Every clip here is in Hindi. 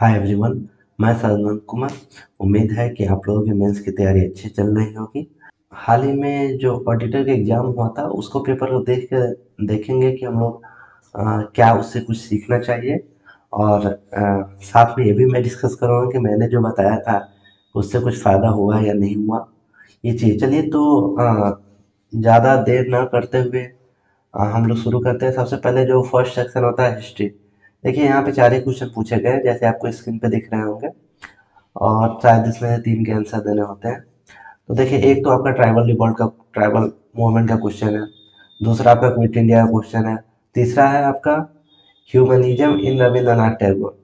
Hi everyone. मैं सदनंद कुमार। उम्मीद है कि आप लोगों की मेंस की तैयारी अच्छी चल रही होगी। हाल ही में जो ऑडिटर का एग्ज़ाम हुआ था उसको पेपर को देख कर देखेंगे कि हम लोग क्या उससे कुछ सीखना चाहिए। और साथ में ये भी मैं डिस्कस करूँगा कि मैंने जो बताया था उससे कुछ फ़ायदा हुआ या नहीं हुआ। ये चीज़ चलिए तो ज़्यादा देर ना करते हुए हम लोग शुरू करते हैं। सबसे पहले जो फर्स्ट सेक्शन होता है हिस्ट्री। देखिए यहाँ पे 4 ही क्वेश्चन पूछे गए हैं जैसे आपको स्क्रीन पे दिख रहे होंगे, और शायद इसमें 3 के आंसर देने होते हैं। तो देखिए एक तो आपका ट्राइबल मूवमेंट का क्वेश्चन है। दूसरा आपका क्विट इंडिया का क्वेश्चन है। तीसरा है आपका ह्यूमनिज्म इन रविंद्रनाथ टैगोर।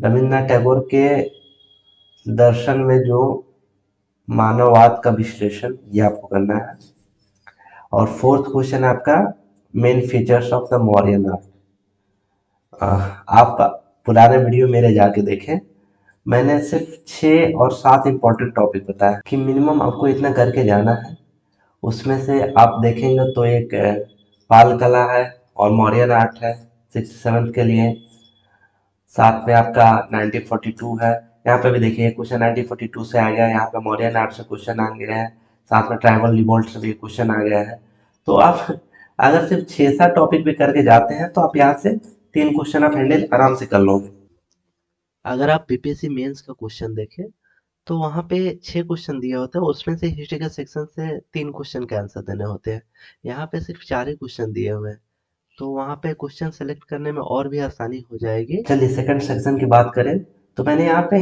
रविंद्रनाथ टैगोर के दर्शन में जो मानववाद का विश्लेषण, ये आपको करना है। और फोर्थ क्वेश्चन है आपका main features of the Mauryan art. आप पुराने वीडियो मेरे जाके देखें। मैंने सिर्फ 6 और 7 इंपॉर्टेंट टॉपिक बताया कि मिनिमम आपको इतना करके जाना है। उसमें से आप देखेंगे तो एक पाल कला है और मौर्यन आर्ट है 67 के लिए। साथ में आपका 1942 है। यहाँ पे भी देखिए क्वेश्चन 1942 से आ गया है। यहाँ पे मौर्यन आर्ट से क्वेश्चन आ गया है। साथ में ट्राइबल रिवोल्ट से भी क्वेश्चन आ गया है। तो आप अगर सिर्फ 6-7 टॉपिक भी करके जाते हैं तो आप यहाँ से 3 क्वेश्चन आप हैंडल आराम से कर लोगे। अगर आप बीपीएससी मेंस का क्वेश्चन देखें तो वहाँ पे 6 क्वेश्चन दिए होते हैं, उसमें से हिस्ट्री के सेक्शन से 3 क्वेश्चन के आंसर देने होते हैं। यहाँ पे सिर्फ 4 ही क्वेश्चन दिए हुए हैं, तो वहाँ पे क्वेश्चन सेलेक्ट करने में और भी आसानी हो जाएगी। चलिए सेकंड सेक्शन की बात करें तो मैंने यहाँ पे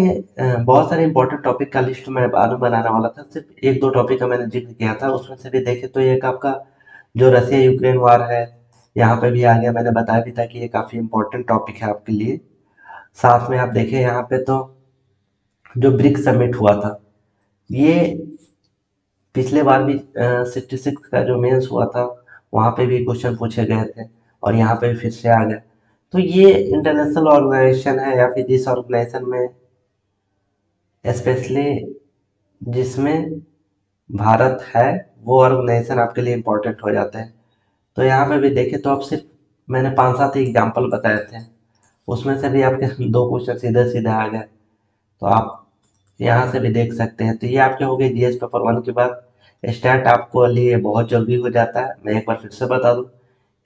बहुत सारे इंपॉर्टेंट टॉपिक का लिस्ट मैं बाद में बनाने वाला था। सिर्फ 1-2 टॉपिक का मैंने जिक्र किया था, उसमें से भी देखे तो एक आपका जो रसिया यूक्रेन वार है, यहाँ पे भी आ गया। मैंने बताया भी था कि ये काफ़ी इंपॉर्टेंट टॉपिक है आपके लिए। साथ में आप देखें यहाँ पे तो जो ब्रिक्स समिट हुआ था, ये पिछले बार भी 66 का जो मेंस हुआ था वहाँ पे भी क्वेश्चन पूछे गए थे, और यहाँ पे भी फिर से आ गए। तो ये इंटरनेशनल ऑर्गेनाइजेशन है, या फिर जिस ऑर्गेनाइजेशन में स्पेशली जिसमें भारत है, वो ऑर्गेनाइजेशन आपके लिए इम्पोर्टेंट हो जाता है। तो यहाँ पे भी देखें तो आप सिर्फ मैंने 5-7 एग्जाम्पल बताए थे, उसमें से भी आपके 2 क्वेश्चन सीधे सीधे आ गए। तो आप यहाँ से भी देख सकते हैं। तो ये आपके हो गए जीएस पेपर 1 की बात। स्टैट आपको लिए बहुत जल्दी हो जाता है। मैं एक बार फिर से बता दूं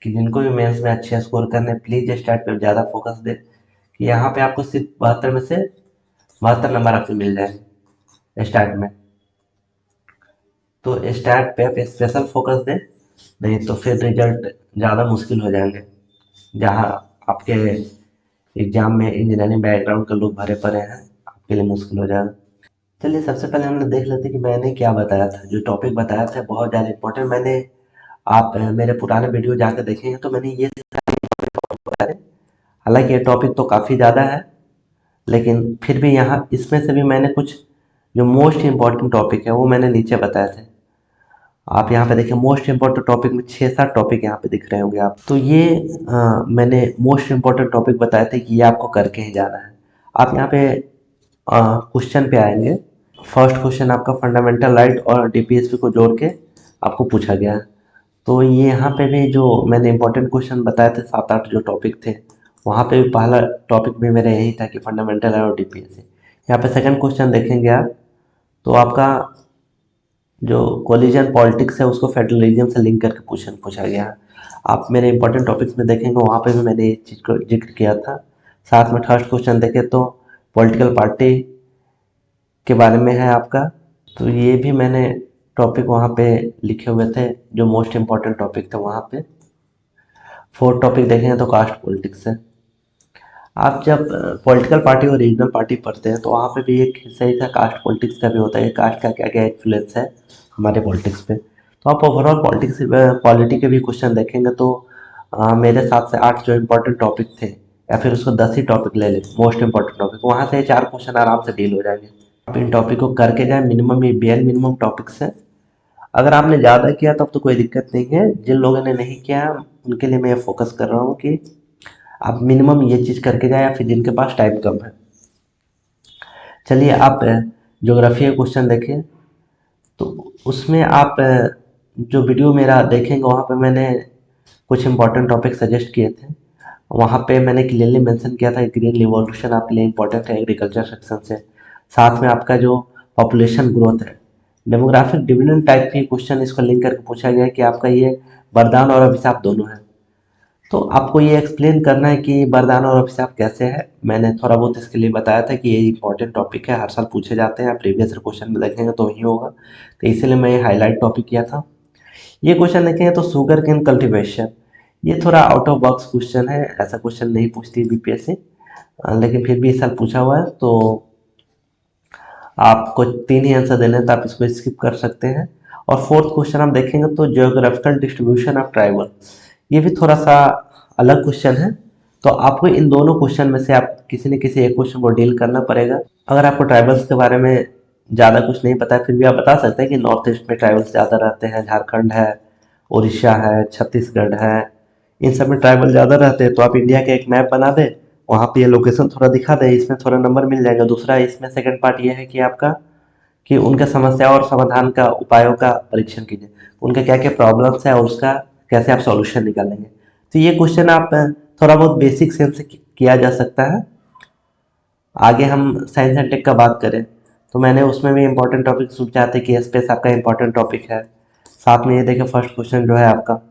कि जिनको भी मेंस में अच्छे स्कोर करने, प्लीज स्टैट पे ज़्यादा फोकस दें कि यहाँ पे आपको सिर्फ 72 में से 72 नंबर आपको मिल जाए स्टैट में। तो स्टैट पे आप स्पेशल फोकस दें, नहीं तो फिर रिजल्ट ज़्यादा मुश्किल हो जाएंगे। जहाँ आपके एग्जाम में इंजीनियरिंग बैकग्राउंड के लोग भरे पड़े हैं, आपके लिए मुश्किल हो जाएगा। चलिए सबसे पहले हम लोग देख लेते हैं कि मैंने क्या बताया था। जो टॉपिक बताया था बहुत ज़्यादा इंपॉर्टेंट। मैंने आप मेरे पुराने वीडियो जाकर देखेंगे तो मैंने ये बताया। हालांकि ये टॉपिक तो काफ़ी ज़्यादा है, लेकिन फिर भी यहाँ इसमें से भी मैंने कुछ जो मोस्ट इम्पॉर्टेंट टॉपिक है वो मैंने नीचे बताए थे। आप यहाँ पे देखिए मोस्ट इम्पॉर्टेंट टॉपिक में 6-7 टॉपिक यहाँ पे दिख रहे होंगे आप। तो ये मैंने मोस्ट इम्पॉर्टेंट टॉपिक बताए थे कि ये आपको करके ही जाना है। आप यहाँ पे क्वेश्चन पे आएंगे। फर्स्ट क्वेश्चन आपका फंडामेंटल राइट और डीपीएसपी को जोड़ के आपको पूछा गया है। तो ये यहाँ पे भी जो मैंने इंपॉर्टेंट क्वेश्चन बताए थे 7-8 जो टॉपिक थे, वहाँ पे भी पहला टॉपिक भी मेरा यही था कि फंडामेंटल है और डीपीएससी। यहाँ पे सेकंड क्वेश्चन देखेंगे आप तो आपका जो कोलिजन पॉलिटिक्स है उसको फेडरलिज्म से लिंक करके क्वेश्चन पूछा गया है। आप मेरे इंपॉर्टेंट टॉपिक्स में देखेंगे वहाँ पे भी मैंने इस चीज़ को जिक्र किया था। साथ में थर्ड क्वेश्चन देखें तो पॉलिटिकल पार्टी के बारे में है आपका। तो ये भी मैंने टॉपिक वहाँ पे लिखे हुए थे जो मोस्ट इम्पॉर्टेंट टॉपिक थे वहाँ पे। फोर्थ टॉपिक देखेंगे तो कास्ट पॉलिटिक्स है। आप जब पॉलिटिकल पार्टी और रीजनल पार्टी पढ़ते हैं तो वहाँ पे भी एक हिस्सा ही था कास्ट पॉलिटिक्स का भी होता है, कास्ट का क्या क्या इन्फ्लुएंस है हमारे पॉलिटिक्स पे। तो आप ओवरऑल पॉलिटिक्स पॉलिटी के भी क्वेश्चन देखेंगे तो मेरे 7 से 8 जो इम्पोर्टेंट टॉपिक थे, या फिर उसको 10 ही टॉपिक ले लें मोस्ट इम्पोर्टेंट टॉपिक, वहाँ से 4 क्वेश्चन आराम से डील हो जाएंगे। आप इन टॉपिक को करके जाए। मिनिमम ये बेयर मिनिमम टॉपिक्स है। अगर आपने ज़्यादा किया तब तो कोई दिक्कत नहीं है। जिन लोगों ने नहीं किया उनके लिए मैं फोकस कर रहा हूँ कि आप मिनिमम ये चीज़ करके जाए, या फिर जिनके पास टाइम कम है। चलिए आप ज्योग्राफी का क्वेश्चन देखें तो उसमें आप जो वीडियो मेरा देखेंगे वहाँ पे मैंने कुछ इंपॉर्टेंट टॉपिक सजेस्ट किए थे, वहाँ पे मैंने क्लियरली मेंशन किया था कि ग्रीन रिवॉल्यूशन आपके लिए इंपॉर्टेंट है एग्रीकल्चर सेक्शन से। साथ में आपका जो पॉपुलेशन ग्रोथ है, डेमोग्राफिक डिविडेंड टाइप के क्वेश्चन इसको लिंक करके पूछा गया है कि आपका ये वरदान और अभिशाप दोनों है। तो आपको ये एक्सप्लेन करना है कि वरदान और अभिशाप कैसे है। मैंने थोड़ा बहुत इसके लिए बताया था कि ये इंपॉर्टेंट टॉपिक है, हर साल पूछे जाते हैं, प्रीवियस क्वेश्चन में देखेंगे तो वही होगा, तो इसलिए मैं ये हाईलाइट टॉपिक किया था। ये क्वेश्चन देखेंगे तो शुगर केन कल्टीवेशन, ये थोड़ा आउट ऑफ बॉक्स क्वेश्चन है, ऐसा क्वेश्चन नहीं पूछती बीपीएससी, लेकिन फिर भी इस साल पूछा हुआ है, तो आपको 3 ही आंसर देने हैं, तो आप इसको स्किप कर सकते हैं। और फोर्थ क्वेश्चन हम देखेंगे तो जियोग्राफिकल डिस्ट्रीब्यूशन ऑफ ट्राइबल, ये भी थोड़ा सा अलग क्वेश्चन है, तो आपको इन दोनों क्वेश्चन में से आप किसी न किसी एक क्वेश्चन को डील करना पड़ेगा। अगर आपको ट्राइबल्स के बारे में ज़्यादा कुछ नहीं पता है, फिर भी आप बता सकते हैं कि नॉर्थ ईस्ट में ट्राइबल्स ज़्यादा रहते हैं, झारखंड है, उड़ीसा है, छत्तीसगढ़ है, इन सब में ट्राइबल ज़्यादा रहते हैं, तो आप इंडिया का एक मैप बना दें, वहाँ पे ये लोकेशन थोड़ा दिखा दें, इसमें थोड़ा नंबर मिल जाएगा। दूसरा इसमें सेकंड पार्ट ये है कि आपका कि उनके समस्या और समाधान का उपायों का परीक्षण कीजिए, उनके क्या क्या प्रॉब्लम्स है और उसका कैसे आप सॉल्यूशन निकालेंगे। तो ये क्वेश्चन आप थोड़ा बहुत बेसिक सेंस से किया जा सकता है। आगे हम साइंस एंड टेक का बात करें तो मैंने उसमें भी इंपॉर्टेंट टॉपिक सोचा थे कि स्पेस आपका इंपॉर्टेंट टॉपिक है। साथ में ये देखिए फर्स्ट क्वेश्चन जो है आपका,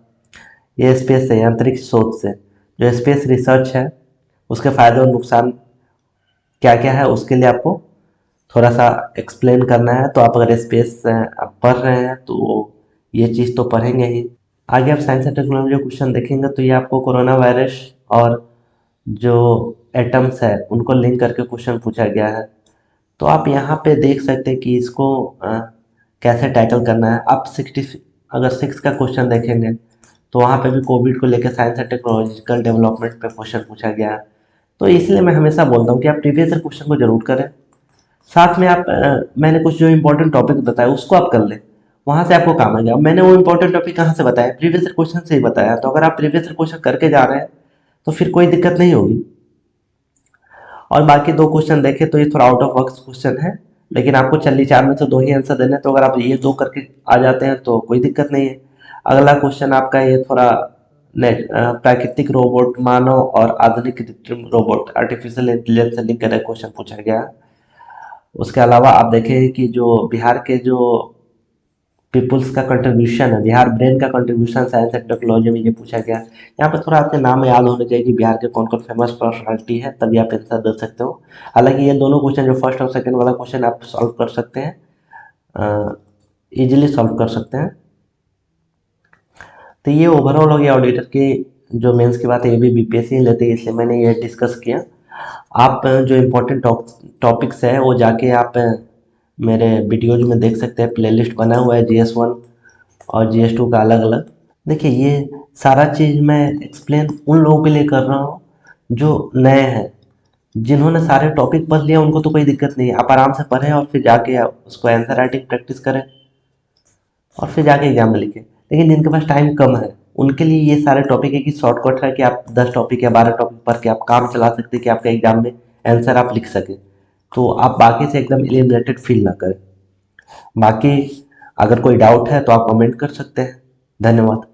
ये स्पेस से अंतरिक्ष शोध से जो स्पेस रिसर्च है उसके फायदे और नुकसान क्या क्या है, उसके लिए आपको थोड़ा सा एक्सप्लेन करना है। तो आप अगर स्पेस आप पढ़ रहे हैं तो ये चीज़ तो पढ़ेंगे ही। आगे आप साइंस एंड टेक्नोलॉजी क्वेश्चन देखेंगे तो ये आपको कोरोना वायरस और जो एटम्स है उनको लिंक करके क्वेश्चन पूछा गया है। तो आप यहाँ पे देख सकते हैं कि इसको कैसे टैकल करना है। आप 6 का क्वेश्चन देखेंगे तो वहाँ पे भी कोविड को लेकर साइंस एंड टेक्नोलॉजिकल डेवलपमेंट पे क्वेश्चन पूछा गया है। तो इसलिए मैं हमेशा बोलता हूँ कि आप प्रीवियस क्वेश्चन को जरूर करें। साथ में आप मैंने कुछ जो इंपॉर्टेंट टॉपिक बताया उसको आप कर लें, वहाँ से आपको काम आ गया। मैंने वो इंपॉर्टेंट टॉपिक कहाँ से बताया, प्रीवियस क्वेश्चन से ही बताया। तो अगर आप प्रीवियस क्वेश्चन करके जा रहे हैं तो फिर कोई दिक्कत नहीं होगी। और बाकी 2 क्वेश्चन देखें तो ये थोड़ा आउट ऑफ बॉक्स क्वेश्चन है, लेकिन आपको चलिए 4 में से 2 ही आंसर देने हैं, तो अगर आप ये 2 करके आ जाते हैं तो कोई दिक्कत नहीं है। अगला क्वेश्चन आपका ये थोड़ा प्राकृतिक रोबोट, मानव और आधुनिक कृत्रिम रोबोट, आर्टिफिशियल इंटेलिजेंस से लिंक करके क्वेश्चन पूछा गया है। उसके अलावा आप देखें कि जो बिहार के जो पीपुल्स का कंट्रीब्यूशन है, बिहार ब्रेन का कंट्रीब्यूशन साइंस एंड टेक्नोलॉजी में ये पूछा गया। यहाँ पे थोड़ा आपके नाम याद होने चाहिए कि बिहार के कौन कौन फेमस पर्सनालिटी है, तभी आप आंसर दे सकते हो। हालांकि ये दोनों क्वेश्चन जो फर्स्ट और सेकंड वाला क्वेश्चन आप सॉल्व कर सकते हैं, इजीली सॉल्व कर सकते हैं। तो ये ओवरऑल हो गया ऑडिटर की जो मेंस की बात है, ये भी बीपीएससी लेते हैं इसलिए मैंने ये डिस्कस किया। आप जो इम्पोर्टेंट टॉपिक्स है वो जाके आप मेरे वीडियोज में देख सकते हैं, प्लेलिस्ट बना हुआ है GS1 और GS2 का अलग अलग। देखिए ये सारा चीज़ मैं एक्सप्लेन उन लोगों के लिए कर रहा हूँ जो नए हैं। जिन्होंने सारे टॉपिक पढ़ लिया उनको तो कोई दिक्कत नहीं है, आप आराम से पढ़ें और फिर जाके आप उसको आंसर राइटिंग प्रैक्टिस करें और फिर जाके एग्जाम में लिखें। लेकिन जिनके पास टाइम कम है उनके लिए ये सारे टॉपिक है कि शॉर्टकट है कि आप 10 टॉपिक या 12 टॉपिक पढ़ के आप काम चला सकते हैं कि आपका एग्जाम में आंसर आप लिख सकें, तो आप बाकी से एकदम एलिमिनेटेड फील ना करें। बाकी अगर कोई डाउट है तो आप कमेंट कर सकते हैं। धन्यवाद।